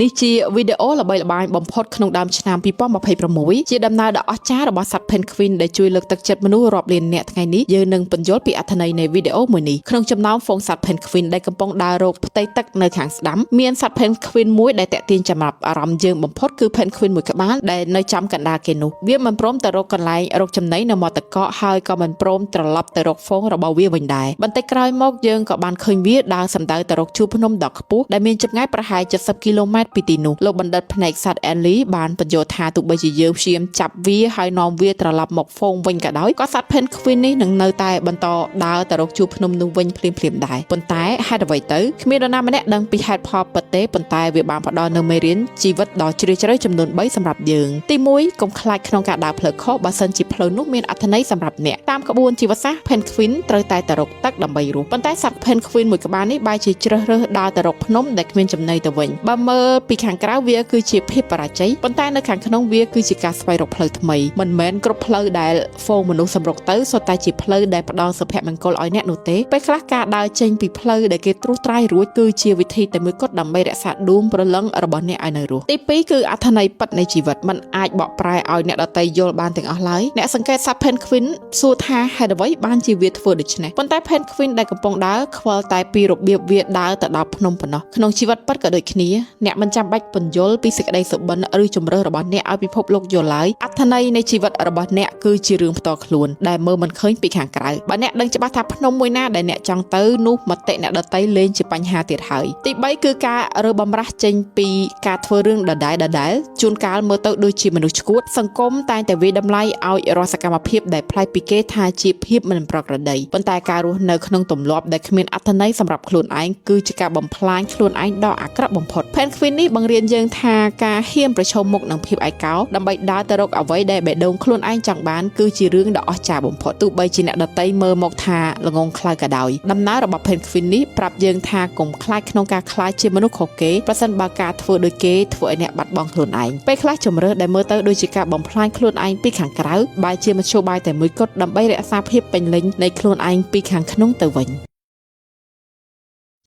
នេះជាវីដេអូល្បីល្បាញបំផុតក្នុងដើមឆ្នាំ2026ជាដំណើរដ៏អស្ចារ្យរបស់សត្វ Penguin ដែលជួយលើកទឹកចិត្តមនុស្សរាប់លាននាក់ថ្ងៃនេះយើងនឹងបញ្យល់ពីអត្ថន័យនៃវីដេអូមួយនេះក្នុងចំណោមហ្វូងសត្វ Penguin ដែលកំពុងដើររកផ្ទៃទឹកនៅខាងស្ដាំមានសត្វ Penguin មួយដែលតាក់ទាញចំណាប់អារម្មណ៍យើងបំផុតគឺ Penguin មួយក្បាលដែលនៅចំកណ្ដាលគេនោះវាមិនព្រមទៅរកកន្លែងរកចំណីនៅមាត់ទឹកកកហើយក៏មិនព្រមត្រឡប់ទៅរកហ្វូងរបស់វាវិញដែរបន្តិចក្រោយមកយើងក៏បានឃើញវាដើរសំដៅទៅរកជួរភ្នំដ៏ខ្ពស់ដែលមានចម្ងាយប្រហែល70គីឡូម៉ែត្រពីទីនោះលោកបណ្ឌិតផ្នែកសត្វ Anli បានបញ្យល់ថាទោះបីជាយើងព្យាយាមចាប់វាហើយនាំវាត្រឡប់មកហ្វូងវិញក៏ដោយក៏សត្វ Penguin នេះនឹងនៅតែបន្តដើរទៅរកជួរភ្នំនោះវិញភ្លាមៗដែរប៉ុន្តែហេតុអ្វីទៅគ្មាននរណាម្នាក់ដឹងពីហេតុផលពិតទេប៉ុន្តែវាបានផ្ដល់នូវមេរៀនជីវិតដ៏ជ្រាលជ្រៅចំនួន3សម្រាប់យើងទី1កុំខ្លាចក្នុងការដើរផ្លូវខុសបើសិនជាផ្លូវនោះមានអត្ថន័យសម្រាប់អ្នកតាមក្បួនជីវសាស្ត្រ Penguin ត្រូវតែទៅរកទឹកដើម្បីរស់ប៉ុន្តែសត្វ Penguin មួយក្បាលនេះបែរជាជ្រើសរើសដើរទៅរកភ្នំដែលគ្មានចំណីទៅវិញបើមើលពីខាងក្រៅវាគឺជាភាពបរាជ័យប៉ុន្តែនៅខាងក្នុងវាគឺជាការស្វែងរកផ្លូវថ្មីមិនមែនគ្រប់ផ្លូវដែលហ្វូងមនុស្សសម្រុកទៅសុទ្ធតែជាផ្លូវដែលផ្ដល់សុភមង្គលឲ្យអ្នកនោះទេពេលខ្លះការដើរចេញពីផ្លូវដែលគេត្រួសត្រាយរួចគឺជាវិធីតែមួយគត់ដើម្បីរក្សាដួងព្រលឹងរបស់អ្នកឲ្យនៅរស់ទី2គឺអត្ថន័យពិតនៃជីវិតมันអាចបកប្រែឲ្យអ្នកដទៃយល់បានទាំងអស់ឡើយអ្នកសង្កេតសត្វ Penguin សួរថាហេតុអ្វីបានជាវាធ្វើដូច្នេះប៉ុន្តែ Penguin ដែលកំពុងដើរខ្វល់តែពីរបៀបវាដើរទៅដល់ភ្នំប៉ុណ្ណោះក្នុងជីវិតពិតក៏ដូចគ្នាអ្នកមិនចាំបាច់ពន្យល់ពីសេចក្តីសុបិនឬជំរឿរបស់អ្នកឲ្យពិភពលោកយល់ឡើយអត្ថន័យនៃជីវិតរបស់អ្នកគឺជារឿងផ្ទាល់ខ្លួនដែលមើលមិនឃើញពីខាងក្រៅបើអ្នកដឹងច្បាស់ថាភ្នំមួយណាដែលអ្នកចង់ទៅនោះមតិអ្នកដទៃលែងជាបញ្ហាទៀតហើយទី3គឺការរើបំរាស់ចេញពីការធ្វើរឿងដដែលជួនកាលមើលទៅដូចជាមនុស្សឈួតសង្គមតែងតែវាយតម្លៃឲ្យរាល់សកម្មភាពដែលប្លែកពីគេថាជាភាពមិនប្រក្រតីប៉ុន្តែការរស់នៅក្នុងទម្លាប់ដែលគ្មានអត្ថន័យសម្រាប់ខ្លួនឯងគឺជាការបំផ្លាញខ្លួនឯងដ៏អាក្រក់បំផុត Penguin នេះបង្រៀនយើងថាការហ៊ានប្រឈមមុខនឹងភាពឯកោដើម្បីដើរទៅរកអ្វីដែលបេះដូងខ្លួនឯងចង់បានគឺជារឿងដ៏អស្ចារ្យបំផុតទោះបីជាអ្នកដទៃមើលមកថាល្ងងខ្លៅក៏ដោយដំណើររបស់ Penguin នេះប្រាប់យើងថាកុំខ្លាចក្នុងការខ្លាចជាមនុស្សខុសគេប្រសិនបើការធ្វើដូចគេធ្វើឲ្យអ្នកបាត់បង់ខ្លួនឯងពេលខ្លះជំរឿដែលមើលទៅដូចជាការបំផ្លាញខ្លួនឯងពីខាងក្រៅបែរជាមធ្យោបាយតែមួយគត់ដើម្បីរក្សាភាពពេញលេញនៃខ្លួនឯងពីខាងក្នុងទៅវិញ